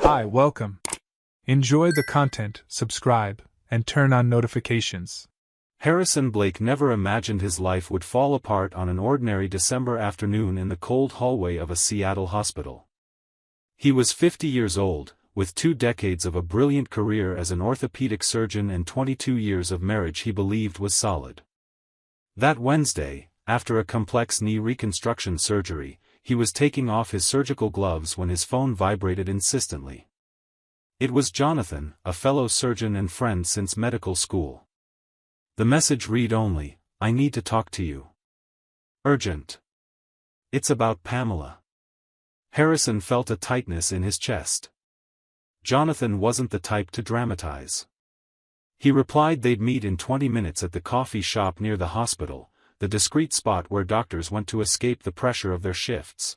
Hi, welcome. Enjoy the content, subscribe, and turn on notifications. Harrison Blake never imagined his life would fall apart on an ordinary December afternoon in the cold hallway of a Seattle hospital. He was 50 years old, with 2 decades of a brilliant career as an orthopedic surgeon and 22 years of marriage he believed was solid. That Wednesday, after a complex knee reconstruction surgery, he was taking off his surgical gloves when his phone vibrated insistently. It was Jonathan, a fellow surgeon and friend since medical school. The message read only, "I need to talk to you. Urgent. It's about Pamela." Harrison felt a tightness in his chest. Jonathan wasn't the type to dramatize. He replied they'd meet in 20 minutes at the coffee shop near the hospital, the discreet spot where doctors went to escape the pressure of their shifts.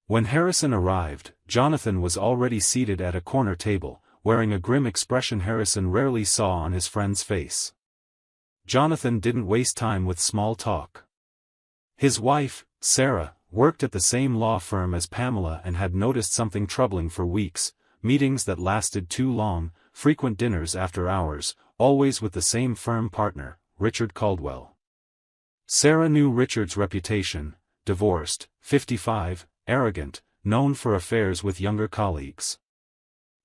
When Harrison arrived, Jonathan was already seated at a corner table, wearing a grim expression Harrison rarely saw on his friend's face. Jonathan didn't waste time with small talk. His wife, Sarah, worked at the same law firm as Pamela and had noticed something troubling for weeks: meetings that lasted too long, frequent dinners after hours, always with the same firm partner, Richard Caldwell. Sarah knew Richard's reputation: divorced, 55, arrogant, known for affairs with younger colleagues.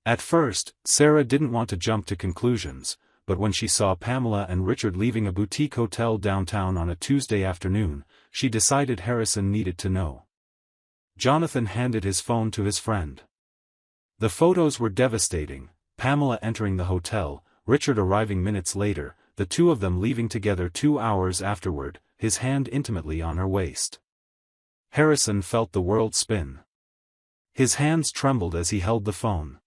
At first, Sarah didn't want to jump to conclusions, but when she saw Pamela and Richard leaving a boutique hotel downtown on a Tuesday afternoon, she decided Harrison needed to know. Jonathan handed his phone to his friend. The photos were devastating: Pamela entering the hotel, Richard arriving minutes later, the two of them leaving together 2 hours afterward, his hand intimately on her waist. Harrison felt the world spin. His hands trembled as he held the phone.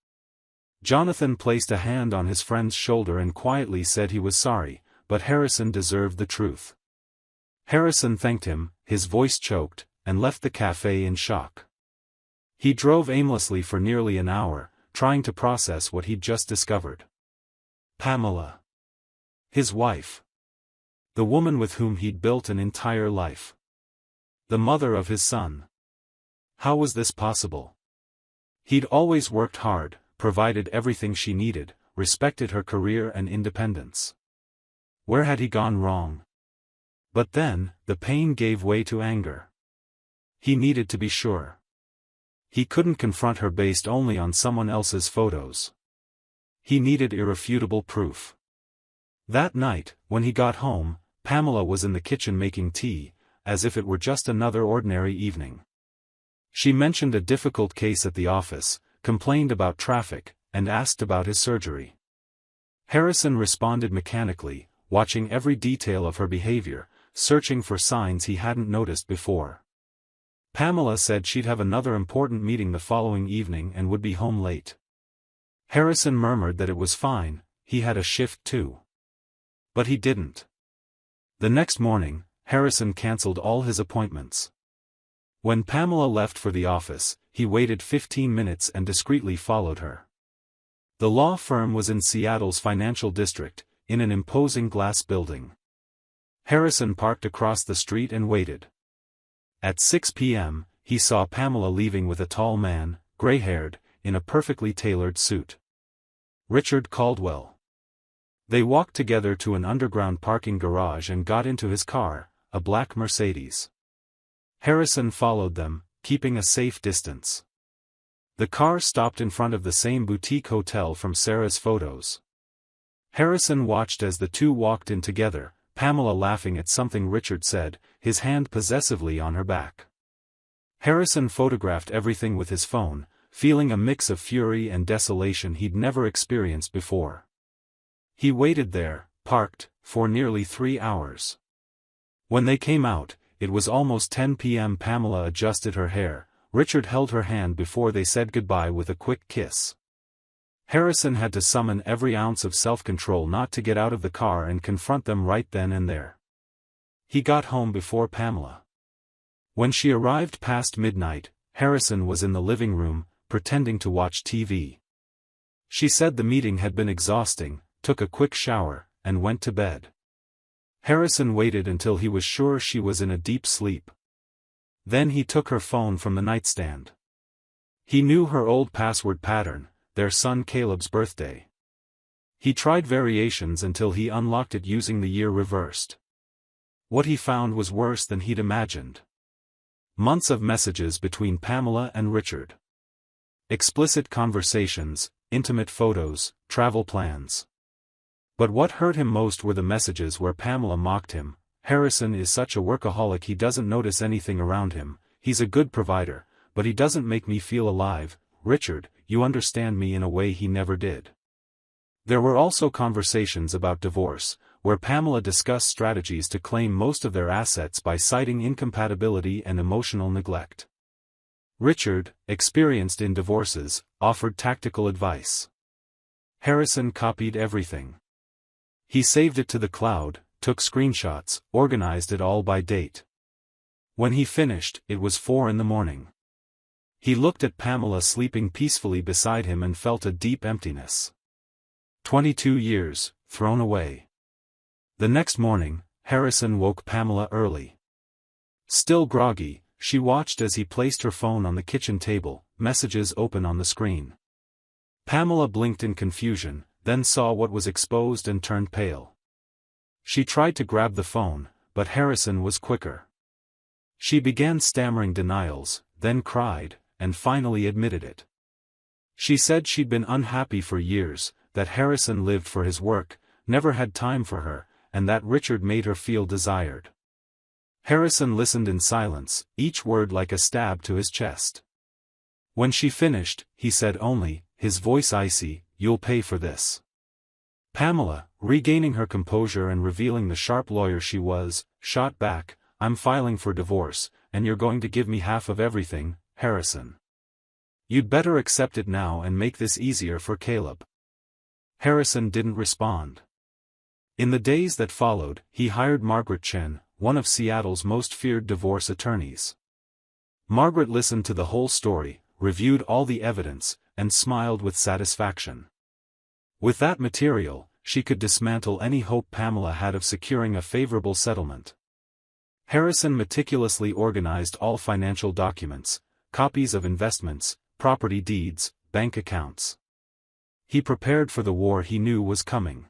Jonathan placed a hand on his friend's shoulder and quietly said he was sorry, but Harrison deserved the truth. Harrison thanked him, his voice choked, and left the cafe in shock. He drove aimlessly for nearly an hour, trying to process what he'd just discovered. Pamela. His wife. The woman with whom he'd built an entire life. The mother of his son. How was this possible? He'd always worked hard, provided everything she needed, respected her career and independence. Where had he gone wrong? But then, the pain gave way to anger. He needed to be sure. He couldn't confront her based only on someone else's photos. He needed irrefutable proof. That night, when he got home, Pamela was in the kitchen making tea, as if it were just another ordinary evening. She mentioned a difficult case at the office, complained about traffic, and asked about his surgery. Harrison responded mechanically, watching every detail of her behavior, searching for signs he hadn't noticed before. Pamela said she'd have another important meeting the following evening and would be home late. Harrison murmured that it was fine, he had a shift too. But he didn't. The next morning, Harrison cancelled all his appointments. When Pamela left for the office, he waited 15 minutes and discreetly followed her. The law firm was in Seattle's financial district, in an imposing glass building. Harrison parked across the street and waited. At 6 p.m., he saw Pamela leaving with a tall man, gray-haired, in a perfectly tailored suit. Richard Caldwell. They walked together to an underground parking garage and got into his car, a black Mercedes. Harrison followed them, keeping a safe distance. The car stopped in front of the same boutique hotel from Sarah's photos. Harrison watched as the two walked in together, Pamela laughing at something Richard said, his hand possessively on her back. Harrison photographed everything with his phone, feeling a mix of fury and desolation he'd never experienced before. He waited there, parked, for nearly 3 hours. When they came out, it was almost 10 p.m. Pamela adjusted her hair, Richard held her hand before they said goodbye with a quick kiss. Harrison had to summon every ounce of self-control not to get out of the car and confront them right then and there. He got home before Pamela. When she arrived past midnight, Harrison was in the living room, pretending to watch TV. She said the meeting had been exhausting, took a quick shower, and went to bed. Harrison waited until he was sure she was in a deep sleep. Then he took her phone from the nightstand. He knew her old password pattern, their son Caleb's birthday. He tried variations until he unlocked it using the year reversed. What he found was worse than he'd imagined. Months of messages between Pamela and Richard. Explicit conversations, intimate photos, travel plans. But what hurt him most were the messages where Pamela mocked him. Harrison is such a workaholic, he doesn't notice anything around him. He's a good provider, but he doesn't make me feel alive. Richard, you understand me in a way he never did. There were also conversations about divorce, where Pamela discussed strategies to claim most of their assets by citing incompatibility and emotional neglect. Richard, experienced in divorces, offered tactical advice. Harrison copied everything. He saved it to the cloud, took screenshots, organized it all by date. When he finished, it was 4 a.m. He looked at Pamela sleeping peacefully beside him and felt a deep emptiness. 22 years, thrown away. The next morning, Harrison woke Pamela early. Still groggy, she watched as he placed her phone on the kitchen table, messages open on the screen. Pamela blinked in confusion, then saw what was exposed and turned pale. She tried to grab the phone, but Harrison was quicker. She began stammering denials, then cried, and finally admitted it. She said she'd been unhappy for years, that Harrison lived for his work, never had time for her, and that Richard made her feel desired. Harrison listened in silence, each word like a stab to his chest. When she finished, he said only, his voice icy, "You'll pay for this." Pamela, regaining her composure and revealing the sharp lawyer she was, shot back, "I'm filing for divorce, and you're going to give me half of everything, Harrison. You'd better accept it now and make this easier for Caleb." Harrison didn't respond. In the days that followed, he hired Margaret Chen, one of Seattle's most feared divorce attorneys. Margaret listened to the whole story, reviewed all the evidence, and smiled with satisfaction. With that material, she could dismantle any hope Pamela had of securing a favorable settlement. Harrison meticulously organized all financial documents, copies of investments, property deeds, bank accounts. He prepared for the war he knew was coming.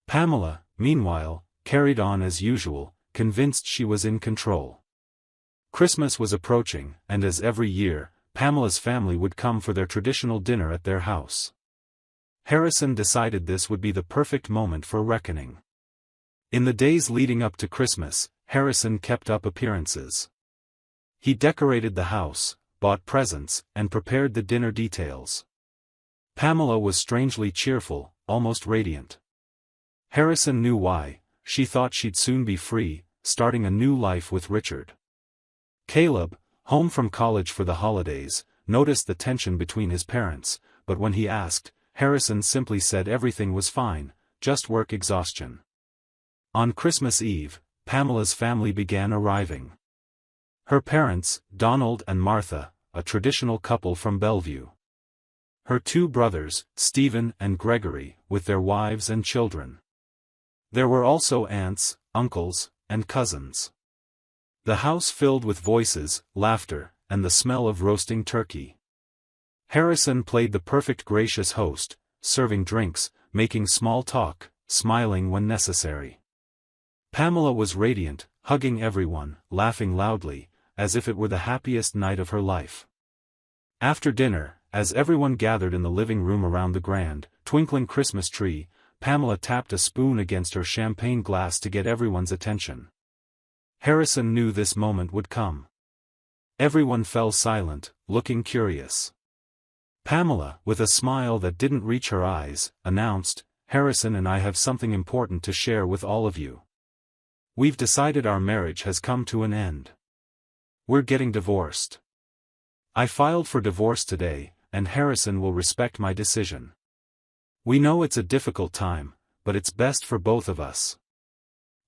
Pamela, meanwhile, carried on as usual, convinced she was in control. Christmas was approaching, and as every year, Pamela's family would come for their traditional dinner at their house. Harrison decided this would be the perfect moment for reckoning. In the days leading up to Christmas, Harrison kept up appearances. He decorated the house, bought presents, and prepared the dinner details. Pamela was strangely cheerful, almost radiant. Harrison knew why. She thought she'd soon be free, starting a new life with Richard. Caleb, home from college for the holidays, noticed the tension between his parents, but when he asked, Harrison simply said everything was fine, just work exhaustion. On Christmas Eve, Pamela's family began arriving. Her parents, Donald and Martha, a traditional couple from Bellevue. Her 2 brothers, Stephen and Gregory, with their wives and children. There were also aunts, uncles, and cousins. The house filled with voices, laughter, and the smell of roasting turkey. Harrison played the perfect gracious host, serving drinks, making small talk, smiling when necessary. Pamela was radiant, hugging everyone, laughing loudly, as if it were the happiest night of her life. After dinner, as everyone gathered in the living room around the grand, twinkling Christmas tree, Pamela tapped a spoon against her champagne glass to get everyone's attention. Harrison knew this moment would come. Everyone fell silent, looking curious. Pamela, with a smile that didn't reach her eyes, announced, "Harrison and I have something important to share with all of you. We've decided our marriage has come to an end. We're getting divorced. I filed for divorce today, and Harrison will respect my decision. We know it's a difficult time, but it's best for both of us."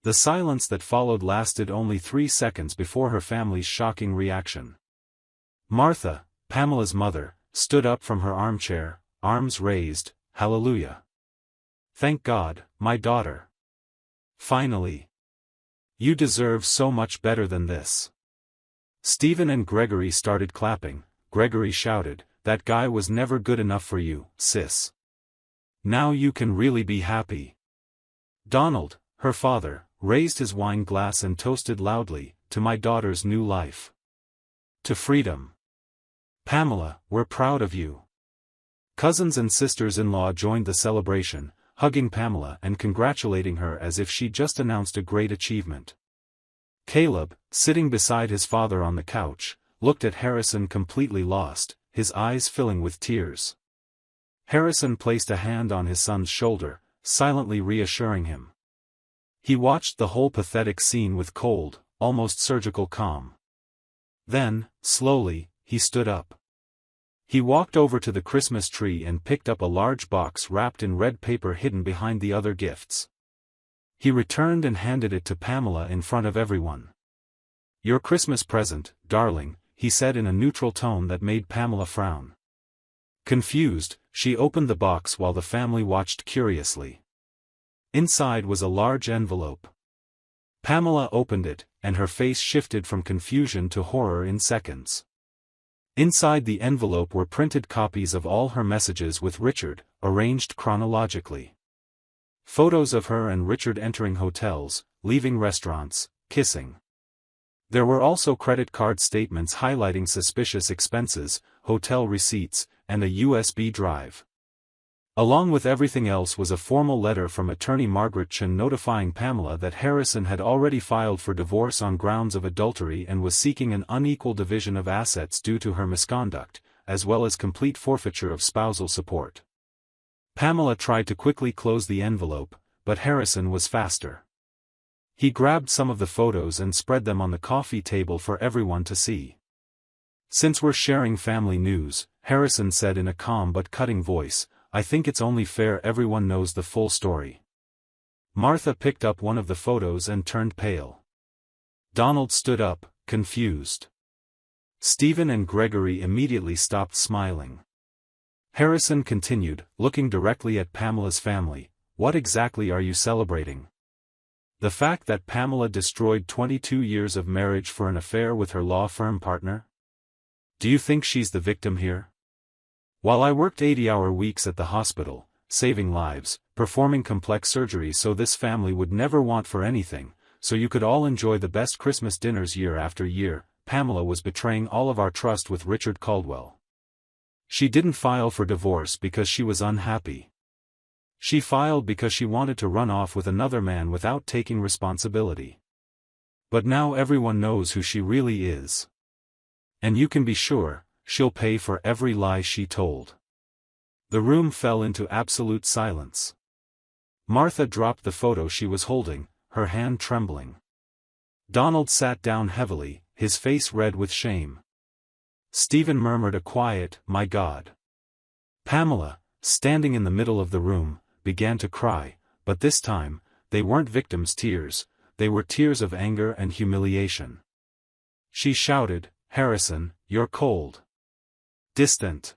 The silence that followed lasted only 3 seconds before her family's shocking reaction. Martha, Pamela's mother, stood up from her armchair, arms raised, "Hallelujah. Thank God, my daughter. Finally. You deserve so much better than this." Stephen and Gregory started clapping, Gregory shouted, "That guy was never good enough for you, sis. Now you can really be happy." Donald, her father, raised his wine glass and toasted loudly, "To my daughter's new life. To freedom. Pamela, we're proud of you." Cousins and sisters-in-law joined the celebration, hugging Pamela and congratulating her as if she just announced a great achievement. Caleb, sitting beside his father on the couch, looked at Harrison completely lost, his eyes filling with tears. Harrison placed a hand on his son's shoulder, silently reassuring him. He watched the whole pathetic scene with cold, almost surgical calm. Then, slowly, he stood up. He walked over to the Christmas tree and picked up a large box wrapped in red paper hidden behind the other gifts. He returned and handed it to Pamela in front of everyone. "Your Christmas present, darling," he said in a neutral tone that made Pamela frown. Confused, she opened the box while the family watched curiously. Inside was a large envelope. Pamela opened it, and her face shifted from confusion to horror in seconds. Inside the envelope were printed copies of all her messages with Richard, arranged chronologically. Photos of her and Richard entering hotels, leaving restaurants, kissing. There were also credit card statements highlighting suspicious expenses, hotel receipts, and a USB drive. Along with everything else was a formal letter from attorney Margaret Chen notifying Pamela that Harrison had already filed for divorce on grounds of adultery and was seeking an unequal division of assets due to her misconduct, as well as complete forfeiture of spousal support. Pamela tried to quickly close the envelope, but Harrison was faster. He grabbed some of the photos and spread them on the coffee table for everyone to see. "Since we're sharing family news," Harrison said in a calm but cutting voice, "I think it's only fair everyone knows the full story." Martha picked up one of the photos and turned pale. Donald stood up, confused. Stephen and Gregory immediately stopped smiling. Harrison continued, looking directly at Pamela's family, "What exactly are you celebrating? The fact that Pamela destroyed 22 years of marriage for an affair with her law firm partner? Do you think she's the victim here? While I worked 80-hour weeks at the hospital, saving lives, performing complex surgery so this family would never want for anything, so you could all enjoy the best Christmas dinners year after year, Pamela was betraying all of our trust with Richard Caldwell. She didn't file for divorce because she was unhappy. She filed because she wanted to run off with another man without taking responsibility. But now everyone knows who she really is. And you can be sure, she'll pay for every lie she told." The room fell into absolute silence. Martha dropped the photo she was holding, her hand trembling. Donald sat down heavily, his face red with shame. Stephen murmured a quiet, "My God." Pamela, standing in the middle of the room, began to cry, but this time, they weren't victims' tears, they were tears of anger and humiliation. She shouted, "Harrison, you're cold. Distant.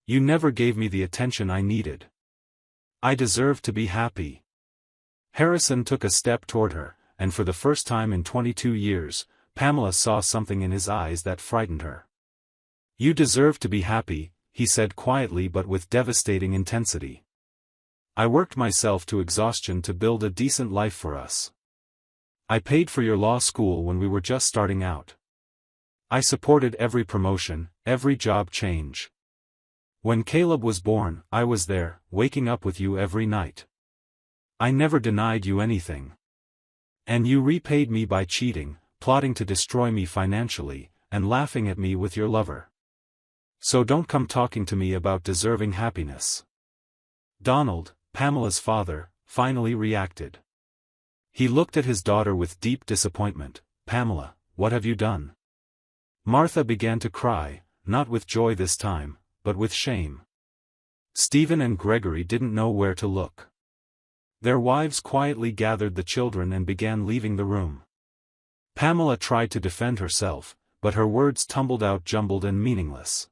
You never gave me the attention I needed. I deserve to be happy." Harrison took a step toward her, and for the first time in 22 years, Pamela saw something in his eyes that frightened her. "You deserve to be happy," he said quietly but with devastating intensity. "I worked myself to exhaustion to build a decent life for us. I paid for your law school when we were just starting out. I supported every promotion, every job change. When Caleb was born, I was there, waking up with you every night. I never denied you anything. And you repaid me by cheating, plotting to destroy me financially, and laughing at me with your lover. So don't come talking to me about deserving happiness." Donald, Pamela's father, finally reacted. He looked at his daughter with deep disappointment. "Pamela, what have you done?" Martha began to cry, not with joy this time, but with shame. Stephen and Gregory didn't know where to look. Their wives quietly gathered the children and began leaving the room. Pamela tried to defend herself, but her words tumbled out jumbled and meaningless.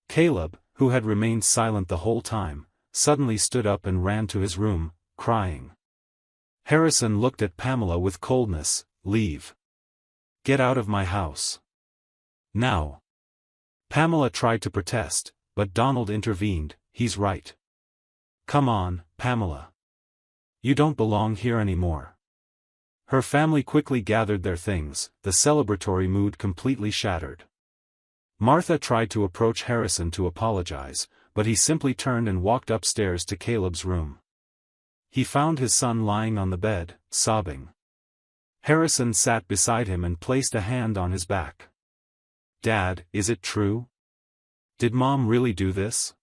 Caleb, who had remained silent the whole time, suddenly stood up and ran to his room, crying. Harrison looked at Pamela with coldness. "Leave. Get out of my house. Now." Pamela tried to protest, but Donald intervened. "He's right. Come on, Pamela. You don't belong here anymore." Her family quickly gathered their things, the celebratory mood completely shattered. Martha tried to approach Harrison to apologize, but he simply turned and walked upstairs to Caleb's room. He found his son lying on the bed, sobbing. Harrison sat beside him and placed a hand on his back. "Dad, is it true? Did Mom really do this?"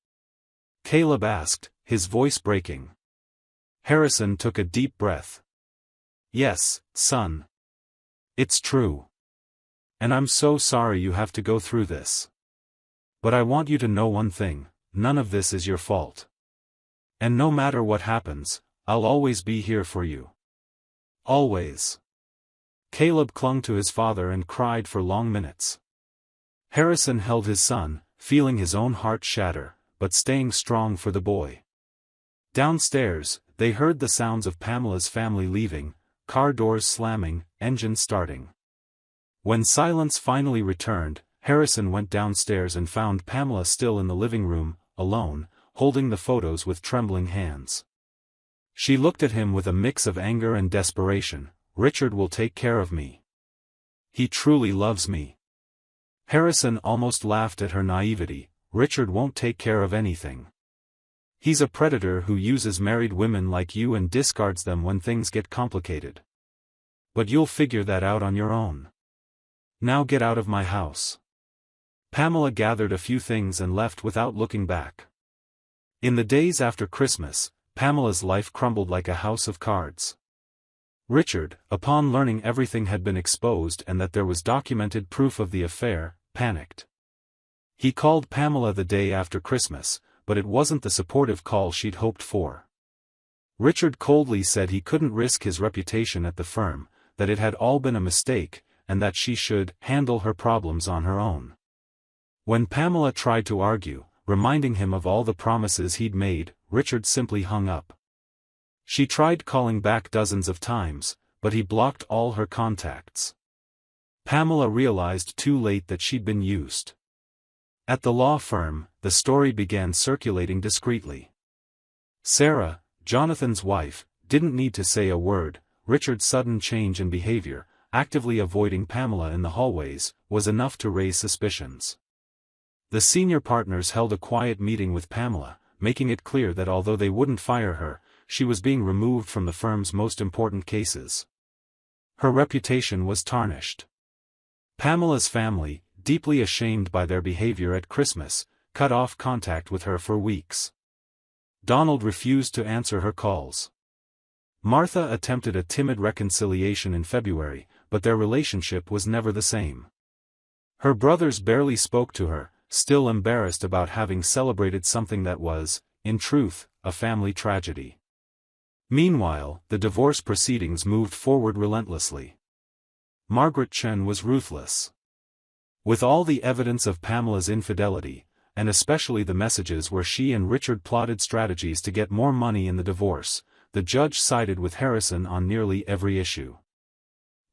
Caleb asked, his voice breaking. Harrison took a deep breath. "Yes, son. It's true. And I'm so sorry you have to go through this. But I want you to know one thing, none of this is your fault. And no matter what happens, I'll always be here for you. Always." Caleb clung to his father and cried for long minutes. Harrison held his son, feeling his own heart shatter, but staying strong for the boy. Downstairs, they heard the sounds of Pamela's family leaving, car doors slamming, engines starting. When silence finally returned, Harrison went downstairs and found Pamela still in the living room, alone, holding the photos with trembling hands. She looked at him with a mix of anger and desperation. "Richard will take care of me. He truly loves me." Harrison almost laughed at her naivety. "Richard won't take care of anything. He's a predator who uses married women like you and discards them when things get complicated. But you'll figure that out on your own. Now get out of my house." Pamela gathered a few things and left without looking back. In the days after Christmas, Pamela's life crumbled like a house of cards. Richard, upon learning everything had been exposed and that there was documented proof of the affair, panicked. He called Pamela the day after Christmas, but it wasn't the supportive call she'd hoped for. Richard coldly said he couldn't risk his reputation at the firm, that it had all been a mistake, and that she should handle her problems on her own. When Pamela tried to argue, reminding him of all the promises he'd made, Richard simply hung up. She tried calling back dozens of times, but he blocked all her contacts. Pamela realized too late that she'd been used. At the law firm, the story began circulating discreetly. Sarah, Jonathan's wife, didn't need to say a word. Richard's sudden change in behavior, actively avoiding Pamela in the hallways, was enough to raise suspicions. The senior partners held a quiet meeting with Pamela, making it clear that although they wouldn't fire her, she was being removed from the firm's most important cases. Her reputation was tarnished. Pamela's family, deeply ashamed by their behavior at Christmas, cut off contact with her for weeks. Donald refused to answer her calls. Martha attempted a timid reconciliation in February, but their relationship was never the same. Her brothers barely spoke to her, still embarrassed about having celebrated something that was, in truth, a family tragedy. Meanwhile, the divorce proceedings moved forward relentlessly. Margaret Chen was ruthless. With all the evidence of Pamela's infidelity, and especially the messages where she and Richard plotted strategies to get more money in the divorce, the judge sided with Harrison on nearly every issue.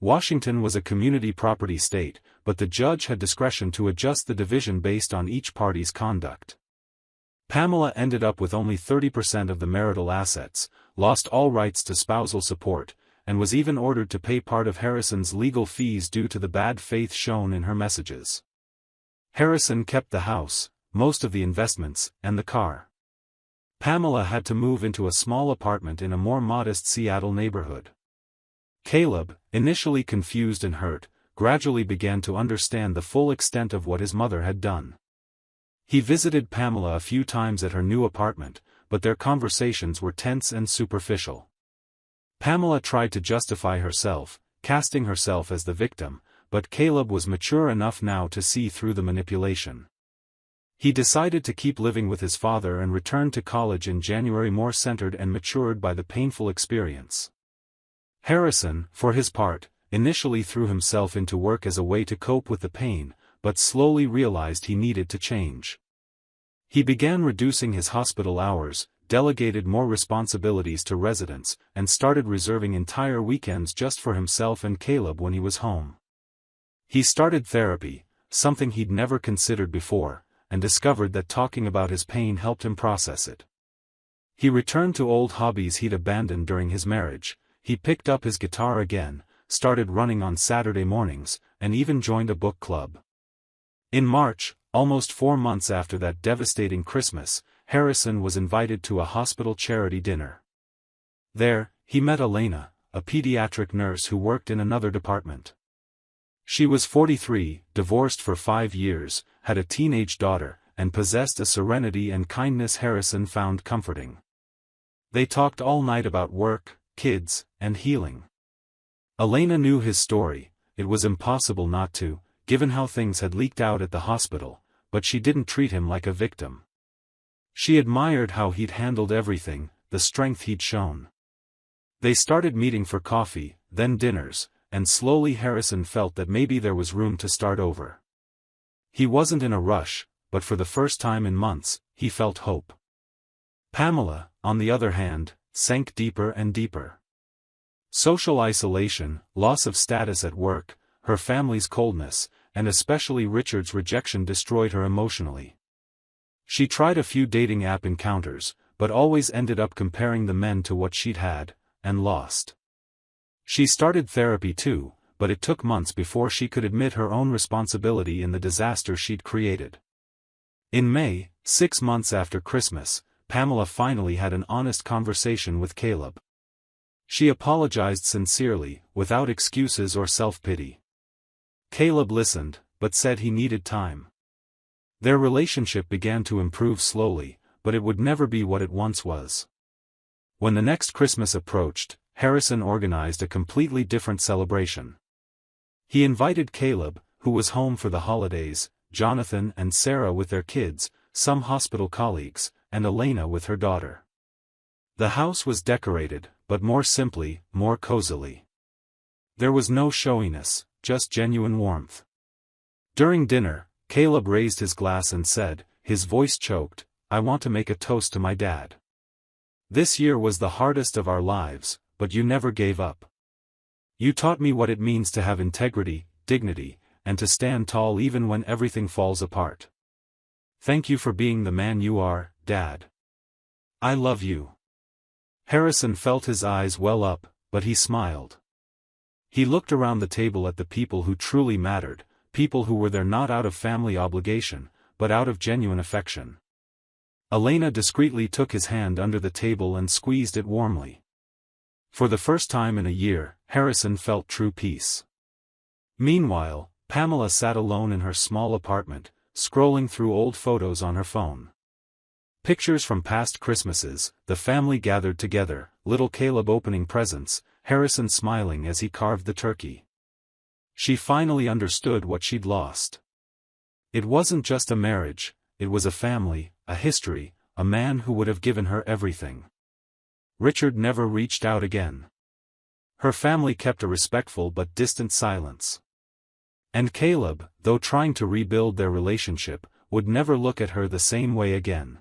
Washington was a community property state, but the judge had discretion to adjust the division based on each party's conduct. Pamela ended up with only 30% of the marital assets, lost all rights to spousal support, and was even ordered to pay part of Harrison's legal fees due to the bad faith shown in her messages. Harrison kept the house, most of the investments, and the car. Pamela had to move into a small apartment in a more modest Seattle neighborhood. Caleb, initially confused and hurt, gradually began to understand the full extent of what his mother had done. He visited Pamela a few times at her new apartment, but their conversations were tense and superficial. Pamela tried to justify herself, casting herself as the victim, but Caleb was mature enough now to see through the manipulation. He decided to keep living with his father and returned to college in January more centered and matured by the painful experience. Harrison, for his part, initially threw himself into work as a way to cope with the pain, but slowly realized he needed to change. He began reducing his hospital hours, delegated more responsibilities to residents, and started reserving entire weekends just for himself and Caleb when he was home. He started therapy, something he'd never considered before, and discovered that talking about his pain helped him process it. He returned to old hobbies he'd abandoned during his marriage. He picked up his guitar again, started running on Saturday mornings, and even joined a book club. In March, almost 4 months after that devastating Christmas, Harrison was invited to a hospital charity dinner. There, he met Elena, a pediatric nurse who worked in another department. She was 43, divorced for 5 years, had a teenage daughter, and possessed a serenity and kindness Harrison found comforting. They talked all night about work, kids, and healing. Elena knew his story. It was impossible not to, given how things had leaked out at the hospital, but she didn't treat him like a victim. She admired how he'd handled everything, the strength he'd shown. They started meeting for coffee, then dinners, and slowly Harrison felt that maybe there was room to start over. He wasn't in a rush, but for the first time in months, he felt hope. Pamela, on the other hand, sank deeper and deeper. Social isolation, loss of status at work, her family's coldness, and especially Richard's rejection destroyed her emotionally. She tried a few dating app encounters, but always ended up comparing the men to what she'd had, and lost. She started therapy too, but it took months before she could admit her own responsibility in the disaster she'd created. In May, 6 months after Christmas, Pamela finally had an honest conversation with Caleb. She apologized sincerely, without excuses or self-pity. Caleb listened, but said he needed time. Their relationship began to improve slowly, but it would never be what it once was. When the next Christmas approached, Harrison organized a completely different celebration. He invited Caleb, who was home for the holidays, Jonathan and Sarah with their kids, some hospital colleagues, and Elena with her daughter. The house was decorated, but more simply, more cozily. There was no showiness, just genuine warmth. During dinner, Caleb raised his glass and said, his voice choked, "I want to make a toast to my dad. This year was the hardest of our lives, but you never gave up. You taught me what it means to have integrity, dignity, and to stand tall even when everything falls apart. Thank you for being the man you are, Dad. I love you." Harrison felt his eyes well up, but he smiled. He looked around the table at the people who truly mattered, people who were there not out of family obligation, but out of genuine affection. Elena discreetly took his hand under the table and squeezed it warmly. For the first time in a year, Harrison felt true peace. Meanwhile, Pamela sat alone in her small apartment, scrolling through old photos on her phone. Pictures from past Christmases, the family gathered together, little Caleb opening presents, Harrison smiling as he carved the turkey. She finally understood what she'd lost. It wasn't just a marriage, it was a family, a history, a man who would have given her everything. Richard never reached out again. Her family kept a respectful but distant silence. And Caleb, though trying to rebuild their relationship, would never look at her the same way again.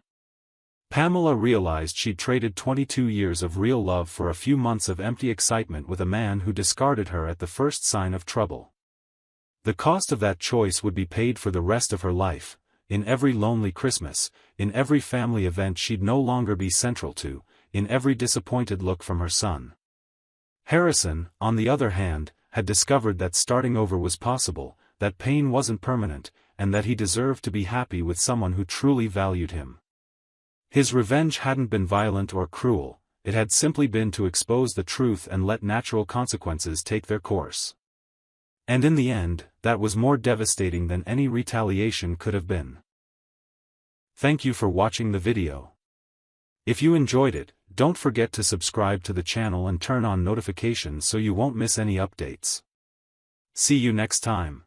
Pamela realized she'd traded 22 years of real love for a few months of empty excitement with a man who discarded her at the first sign of trouble. The cost of that choice would be paid for the rest of her life, in every lonely Christmas, in every family event she'd no longer be central to, in every disappointed look from her son. Harrison, on the other hand, had discovered that starting over was possible, that pain wasn't permanent, and that he deserved to be happy with someone who truly valued him. His revenge hadn't been violent or cruel, it had simply been to expose the truth and let natural consequences take their course. And in the end, that was more devastating than any retaliation could have been. Thank you for watching the video. If you enjoyed it, don't forget to subscribe to the channel and turn on notifications so you won't miss any updates. See you next time.